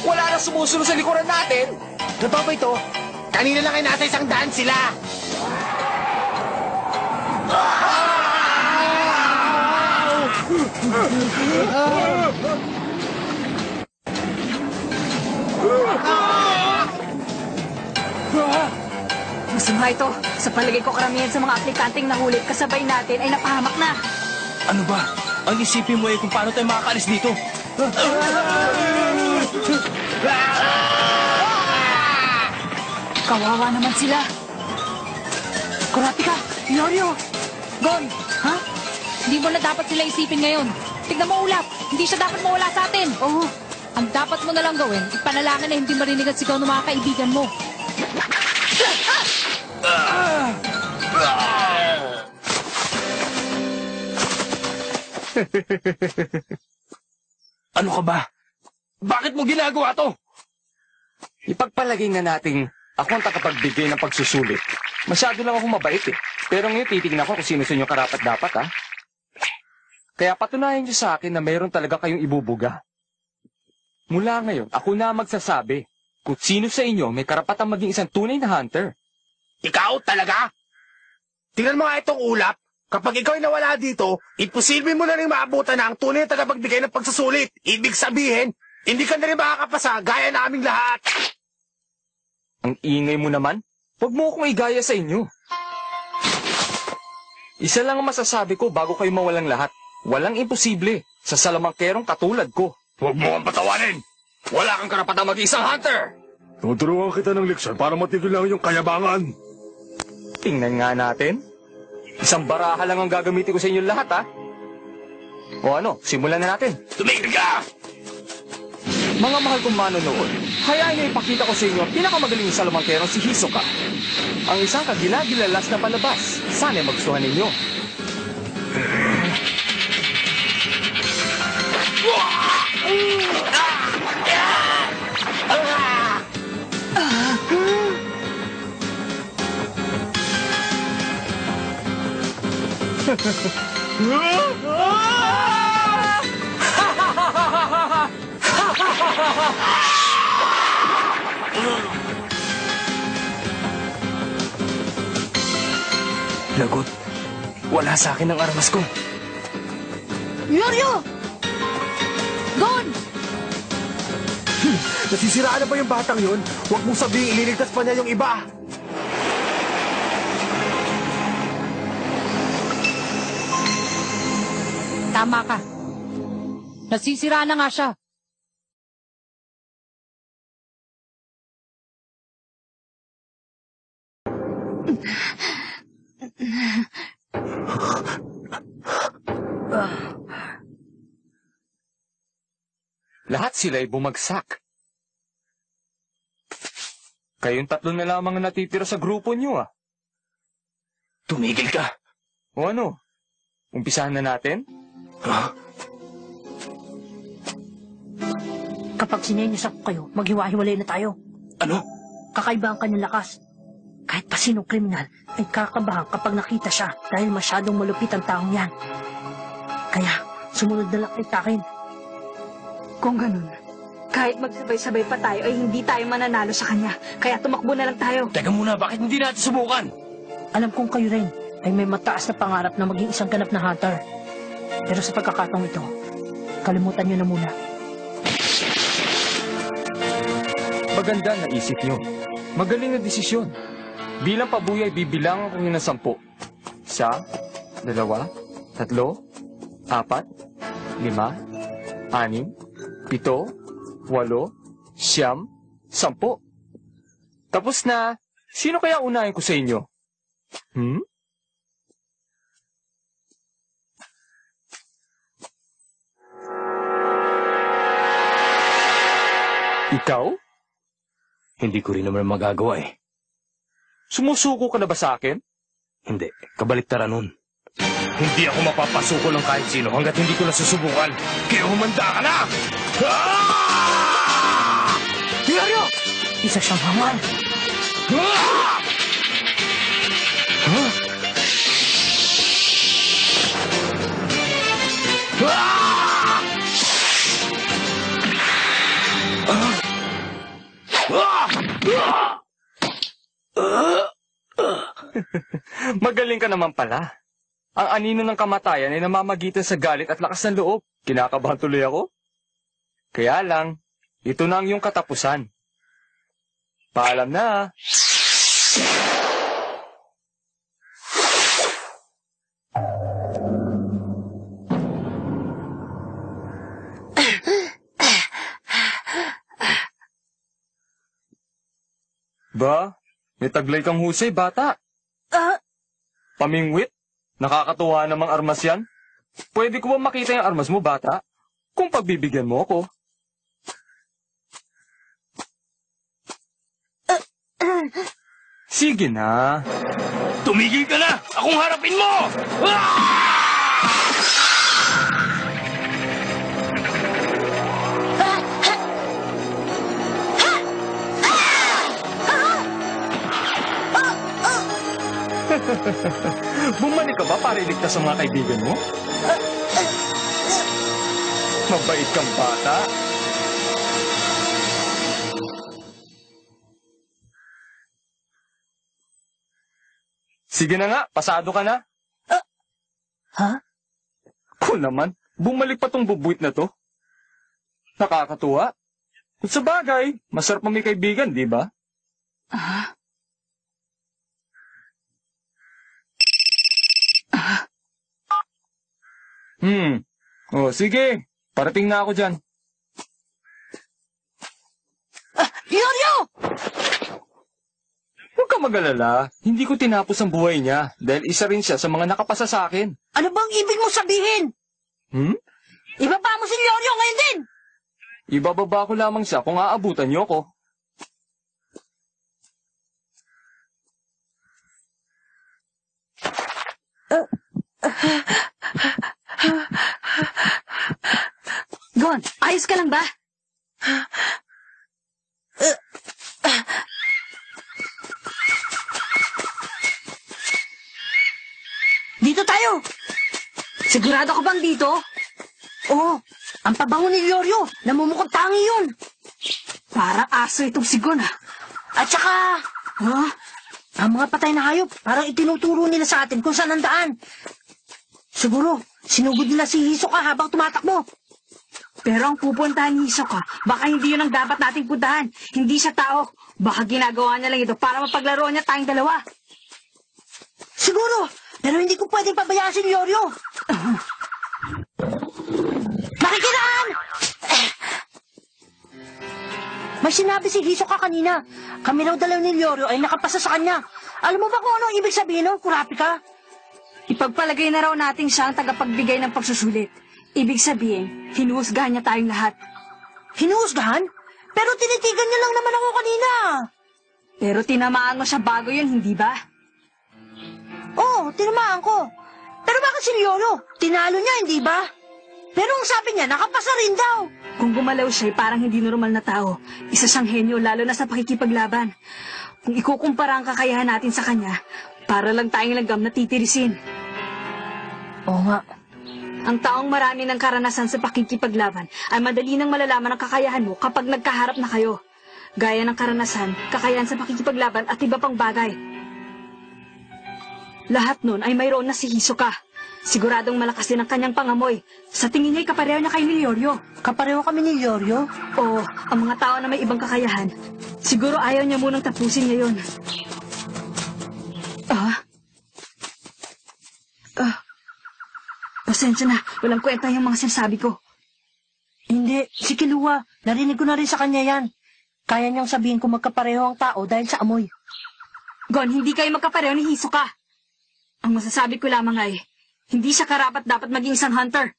Wala na sumusunod sa likuran natin. Totoo ba ito? Kanina lang ay nasa 100 sila. Masama ito. Sa palagay ko karamihan sa mga aplikanteng nahuli kasabay natin ay napahamak na. Ano ba? Ang isipin mo ay kung paano tayo makakaalis dito. Kawawa naman sila. Kurapika, Yorio. Gon, ha? Hindi mo na dapat sila isipin ngayon. Tignan mo, Ulap. Hindi siya dapat mawala sa atin. Oo. Ang dapat mo na lang gawin, ipanalangin na hindi marinig at sigaw ng mga kaibigan mo. Ano ka ba? Bakit mo ginagawa to? Ipagpalagay nga nating ako ang tagapagbigay ng pagsusulit. Masyado lang ako mabait eh. Pero ngayon titignan ko kung sino sa inyo karapat-dapat ha. Kaya patunayan niyo sa akin na mayroon talaga kayong ibubuga. Mula ngayon, ako na magsasabi kung sino sa inyo may karapatang maging isang tunay na hunter. Ikaw talaga? Tingnan mo nga itong ulap. Kapag ikaw ay nawala dito, imposible mo na rin maabutan na ang tunay na tagapagbigay ng pagsusulit. Ibig sabihin, hindi ka na rin makakapasa gaya naming lahat. Ang ingay mo naman, huwag mo akong igaya sa inyo. Isa lang ang masasabi ko bago kayo mawalang lahat. Walang imposible sa salamangkerong katulad ko. Huwag mo kang patawanin! Wala kang karapatang maging isang hunter! Tuturuan kita ng leksyon para matigil lang yung kayabangan. Tingnan nga natin. Isang baraha lang ang gagamitin ko sa inyo lahat, ha? O ano, simulan na natin. Tumigil ka! Mga mahal kong manonood, hayaan niyo ipakita ko sa inyo ang pinakamagaling salamangkerong si Hisoka. Ang isang kagilagilalas na palabas. Sana'y magustuhan ninyo. Lagot. Wala sa akin ang armas ko. Yorio! Gon! Nasisiraan na ba yung batang yun? Huwag mong sabihin ililigtas pa niya yung iba. Tama ka. Nasisira na nga siya. Lahat sila ay bumagsak. Kayong tatlo na lamang ang natitira sa grupo niyo, ah. Tumigil ka. O ano? Umpisahan na natin? Kapag sinenyosa ko kayo, maghiwa-hiwalay na tayo. Ano? Kakaiba ang kanyang lakas. Kahit pa sinong kriminal ay kakabahan kapag nakita siya dahil masyadong malupit ang taong yan. Kaya, sumunod na lang kay Takin. Kung ganun, kahit magsabay-sabay pa tayo ay hindi tayo mananalo sa kanya. Kaya tumakbo na lang tayo. Teka muna, bakit hindi natin subukan? Alam kong kayo rin ay may mataas na pangarap na maging isang ganap na hunter. Pero sa pagkakataong ito, kalimutan nyo na muna. Maganda na isip nyo. Magaling na desisyon. Bilang pabuyay, bibilangan ko ng 10. 1, 2, 3, 4, 5, 6, 7, 8, 9, 10. Tapos na. Sino kaya unahin ko sa inyo? Ikaw? Hindi ko rin naman magagawa eh. Sumusuko ka na ba sa akin? Hindi, kabaliktaran nun. Hindi ako mapapasuko ng kahit sino hanggat hindi ko nasusubukan. Kaya humanda ka na! Yorio! Isa siyang hangal. Magaling ka naman pala. Ang anino ng kamatayan ay namamagitan sa galit at lakas ng loob. Kinakabahan tuloy ako. Kaya lang, ito na ang iyong katapusan. Paalam na. Ba, may taglay kang husay, bata. Pamingwit? Nakakatuwa namang armas yan. Pwede ko ba makita yung armas mo, bata? Kung pagbibigyan mo ako. Sige na. Tumigil ka na! Akong harapin mo! Bumalik ka ba para iligtas sa mga kaibigan mo? Mabait kang bata. Sige na nga, pasado ka na. Ha? Ko naman, bumalik pa tong bubuit na to. Nakakatuwa. Sa bagay, masarap pa may kaibigan, di ba? Oh, sige. Parating na ako dyan. Yoryo! Huwag ka mag-alala. Hindi ko tinapos ang buhay niya dahil isa rin siya sa mga nakapasa sa akin. Ano bang ibig mo sabihin? Ibaba mo si Yoryo ngayon din! Ibababa ko lamang siya kung aabutan niyo ako. Gon, ayos ka lang ba? Dito tayo! Sigurado ka bang dito? Oo, ang pabango ni Yoryo, namumukod tangi yun. Parang aso itong sigon, ha? At saka, ang mga patay na hayop, parang itinuturo nila sa atin kung saan ang daan. Siguro, sinugod nila si Hisoka habang tumatakbo. Pero ang pupuntahan ni Hisoka, baka hindi yun ang dapat nating puntahan. Hindi siya tao. Baka ginagawa niya lang ito para mapaglaro niya tayong dalawa. Siguro, pero hindi ko pwedeng pabayaan si Yoryo. Makikinaan! May sinabi si Hisoka kanina. Kami raw dalaw ni Yoryo ay nakapasa sa kanya. Alam mo ba kung ano ang ibig sabihin nun, Kurapika? Ipagpalagay na raw natin siya ang tagapagbigay ng pagsusulit. Ibig sabihin, hinuhusgahan niya tayong lahat. Hinuhusgahan? Pero tinitigan niya lang naman ako kanina. Pero tinamaan mo siya bago yun, hindi ba? Oo, tinamaan ko. Pero bakit si Yoryo? Tinalo niya, hindi ba? Pero ang sabi niya, nakapasa rin daw. Kung gumalaw siya, parang hindi normal na tao. Isa siyang henyo, lalo na sa pakikipaglaban. Kung ikukumpara ang kakayahan natin sa kanya, para lang tayong langgam na titirisin. Oo nga. Ang taong marami ng karanasan sa pakikipaglaban ay madali nang malalaman ang kakayahan mo kapag nagkaharap na kayo. Gaya ng karanasan, kakayahan sa pakikipaglaban at iba pang bagay. Lahat nun ay mayroon na si Hisoka. Siguradong malakas din ang kanyang pangamoy. Sa tingin niya'y kapareho na kay ni Yoryo. Kapareho kami ni Yoryo? Oo, ang mga tao na may ibang kakayahan. Siguro ayaw niya munang tapusin niya yun. Pasensya na, walang kwenta yung mga sinasabi ko. Hindi, si Kilua. Narinig ko na rin sa kanya yan. Kaya niyang sabihin kung magkapareho ang tao dahil sa amoy. Gon, hindi kayo magkapareho ni Hisoka. Ang masasabi ko lamang ay, hindi siya karapat dapat maging isang hunter.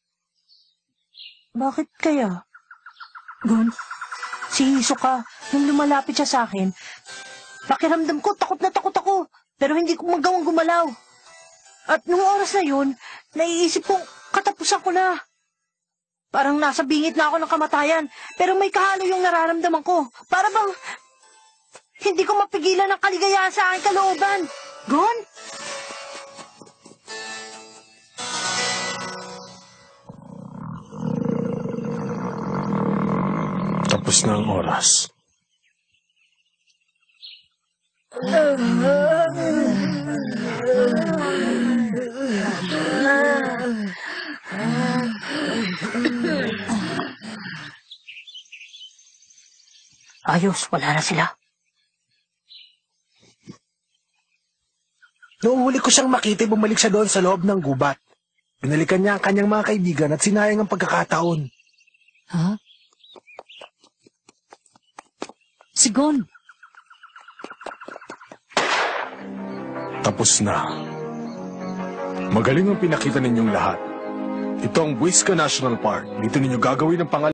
Bakit kaya? Gon, Si Hisoka, nung lumalapit siya sa akin, pakiramdam ko, takot na takot ako, pero hindi ko magawang gumalaw. At nung oras na yun, naiisip kong katapusan ko na. Parang nasa bingit na ako ng kamatayan, pero may kahalo yung nararamdaman ko. Para bang Hindi ko mapigilan ang kaligayahan sa aking kalooban. Gon? Tapos na ang oras. Ayos, wala na sila. Noong huli ko siyang makita, bumalik siya doon sa loob ng gubat. Binalikan niya ang kanyang mga kaibigan at sinayang ang pagkakataon. Ha? Si Gon. Tapos na. Magaling ang pinakita ninyong lahat. Ito ang Buisca National Park. Dito ninyo gagawin ang